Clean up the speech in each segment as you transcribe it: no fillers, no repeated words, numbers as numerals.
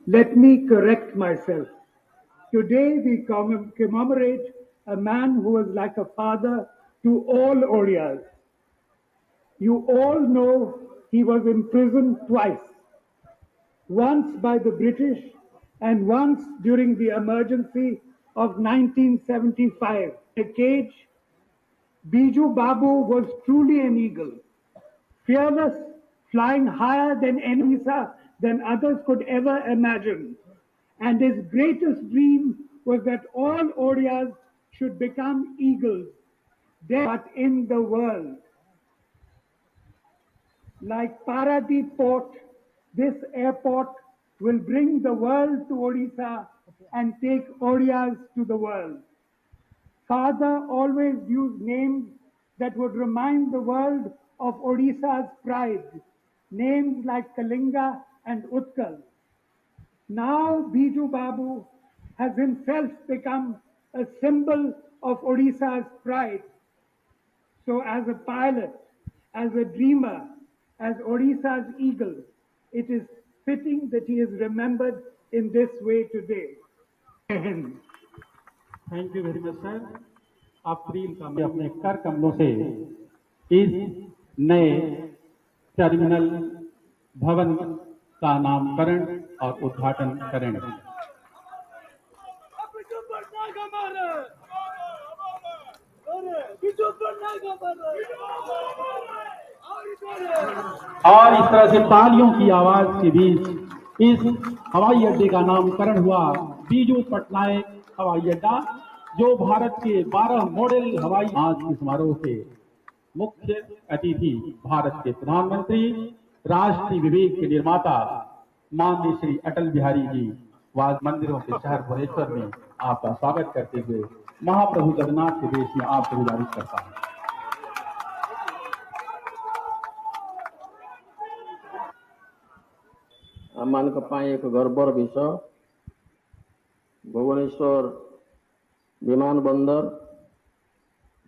Let me correct myself. Today we commemorate a man who was like a father to all Odias. You all know he was imprisoned twice, once by the British and once during the emergency of 1975. In a cage, Biju Babu was truly an eagle, fearless, flying higher than any visa than others could ever imagine. And his greatest dream was that all Odias should become eagles, there but in the world. Like Paradip Port, this airport will bring the world to Odisha and take Odias to the world. Father always used names that would remind the world of Odisha's pride, names like Kalinga and Utkal. Now Biju Babu has himself become a symbol of Odisha's pride. So as a pilot, as a dreamer, as Odisha's eagle, it is fitting that he is remembered in this way today. Thank you very much sir. अप्रैल का मैं अपने कर कमलों से इस नए terminal भवन का नामकरण और उद्घाटन करेंगे। और इस तरह से तालियों की आवाज के बीच इस हवाई अड्डे का नामकरण हुआ बीजू पटनायक हवाई अड्डा, जो भारत के 12 मॉडल हवाई। आज के समारोह के मुख्य अतिथि भारत के प्रधानमंत्री, राष्ट्रीय विवेक के निर्माता माननीय श्री अटल बिहारी जी वाद मंदिरों के शहर भुवनेश्वर में आपका स्वागत करते हुए महाप्रभु जगन्नाथ के देश में आपको गुजारिश करता हूं। आमମାନଙ୍କ ପାଇଁ ଏକ ଗର୍ବର ବିଷୟ। ଭୁବନେଶ୍ୱର ବିମାନ ବନ୍ଦର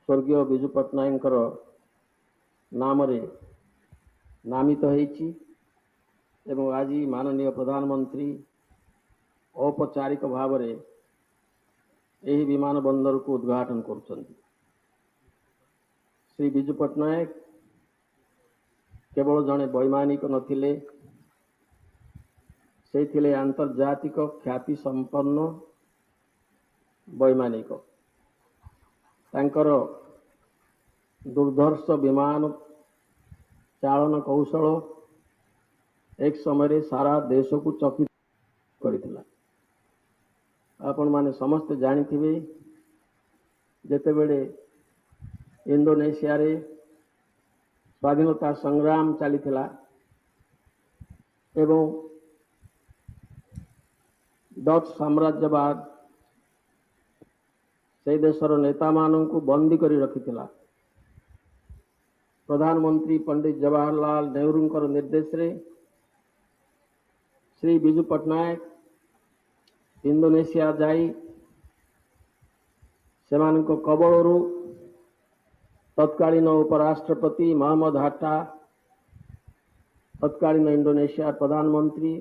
ସ୍ୱର୍ଗୀୟ ବିଜୁ ପଟ୍ଟନାୟକଙ୍କର ନାମରେ ନାମିତ ହୋଇଛି ଏବଂ ଆଜି ମାନନୀୟ ପ୍ରଧାନମନ୍ତ୍ରୀ ଔପଚାରିକ ଭାବରେ ଏହି ବିମାନ ବନ୍ଦରକୁ ଉଦ୍ଘାଟନ କରୁଛନ୍ତି। ଶ୍ରୀ ବିଜୁ ପଟ୍ଟନାୟକ କେବଳ ଜଣେ ବୈମାନିକ ନଥିଲେ, ସେ ଥିଲେ ଆନ୍ତର୍ଜାତିକ ଖ୍ୟାତି ସମ୍ପନ୍ନ ବୈମାନିକ। ତାଙ୍କର ଦୁର୍ଦ୍ଧର୍ଷ ବିମାନ ଚାଳନ କୌଶଳ ଏକ ସମୟରେ ସାରା ଦେଶକୁ ଚକିତ କରିଥିଲା। ଆପଣମାନେ ସମସ୍ତେ ଜାଣିଥିବେ, ଯେତେବେଳେ ଇଣ୍ଡୋନେସିଆରେ ସ୍ୱାଧୀନତା ସଂଗ୍ରାମ ଚାଲିଥିଲା ଏବଂ ଡଚ୍ ସାମ୍ରାଜ୍ୟବାଦ ସେ ଦେଶର ନେତାମାନଙ୍କୁ ବନ୍ଦୀ କରି ରଖିଥିଲା। ପ୍ରଧାନମନ୍ତ୍ରୀ ପଣ୍ଡିତ ଜବାହରଲାଲ ନେହେରୁଙ୍କର ନିର୍ଦ୍ଦେଶରେ ଶ୍ରୀ ବିଜୁ ପଟ୍ଟନାୟକ ଇଣ୍ଡୋନେସିଆ ଯାଇ ସେମାନଙ୍କ କବଳରୁ ତତ୍କାଳୀନ ଉପରାଷ୍ଟ୍ରପତି ମହମ୍ମଦ ହାଟା, ତତ୍କାଳୀନ ଇଣ୍ଡୋନେସିଆ ପ୍ରଧାନମନ୍ତ୍ରୀ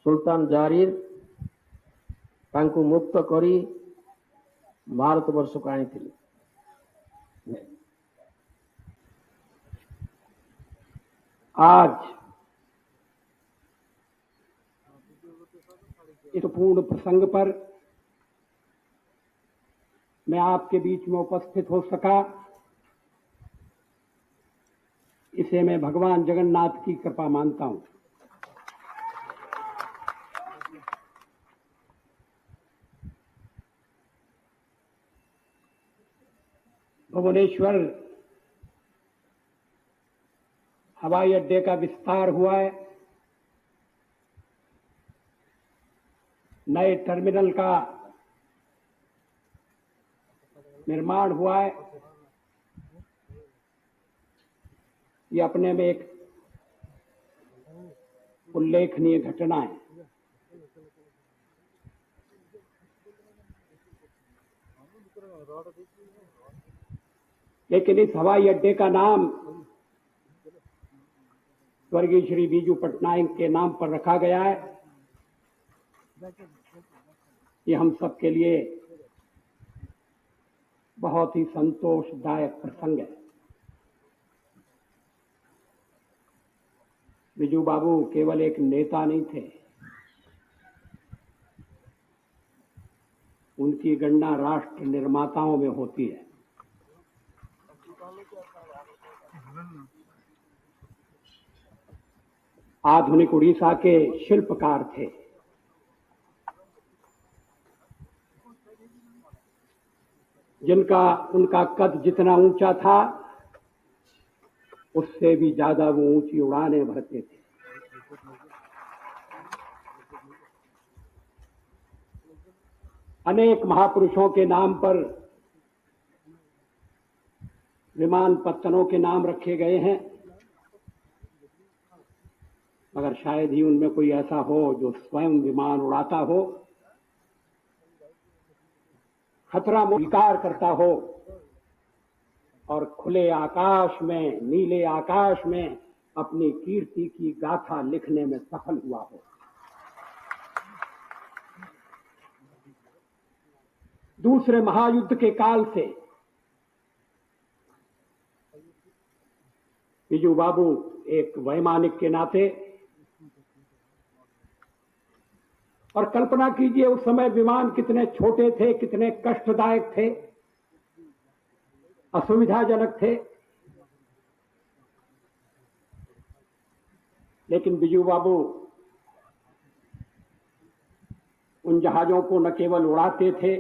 ସୁଲତାନ ଜାରିର ତାଙ୍କୁ ମୁକ୍ତ କରି ଭାରତବର୍ଷକୁ ଆଣିଥିଲେ। आज इस पूर्ण प्रसंग पर मैं आपके बीच में उपस्थित हो सका, इसे मैं भगवान जगन्नाथ की कृपा मानता हूं। भुवनेश्वर हवाई अड्डे का विस्तार हुआ है, नए टर्मिनल का निर्माण हुआ है। ये अपने में एक उल्लेखनीय घटना है। लेकिन इस हवाई अड्डे का नाम स्वर्गीय श्री बीजू पट्टनायक के नाम पर रखा गया है। ये हम सब के लिए बहुत ही संतोषदायक प्रसंग है। बिजू बाबू केवल एक नेता नहीं थे, उनकी गणना राष्ट्र निर्माताओं में होती है। आधुनिक उड़ीसा के शिल्पकार थे। उनका कद जितना ऊंचा था, उससे भी ज्यादा वो ऊंची उड़ानें भरते थे। अनेक महापुरुषों के नाम पर विमान पत्तनों के नाम रखे गए हैं, मगर शायद ही उनमें कोई ऐसा हो जो स्वयं विमान उड़ाता हो, खतरा स्वीकार करता हो और खुले आकाश में, नीले आकाश में अपनी कीर्ति की गाथा लिखने में सफल हुआ हो। दूसरे महायुद्ध के काल से बिजू बाबू एक वैमानिक के नाते, और कल्पना कीजिए उस समय विमान कितने छोटे थे, कितने कष्टदायक थे, असुविधाजनक थे, लेकिन बिजू बाबू उन जहाजों को न केवल उड़ाते थे,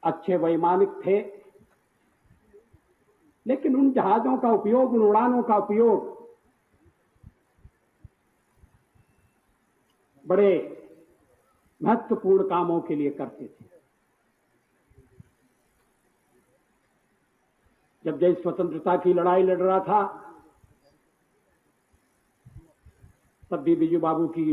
अच्छे वैमानिक थे, लेकिन उन जहाजों का उपयोग, उन उड़ानों का उपयोग बड़े महत्वपूर्ण कामों के लिए करते थे। जब देश स्वतंत्रता की लड़ाई लड़ रहा था, तब भी बिजू बाबू की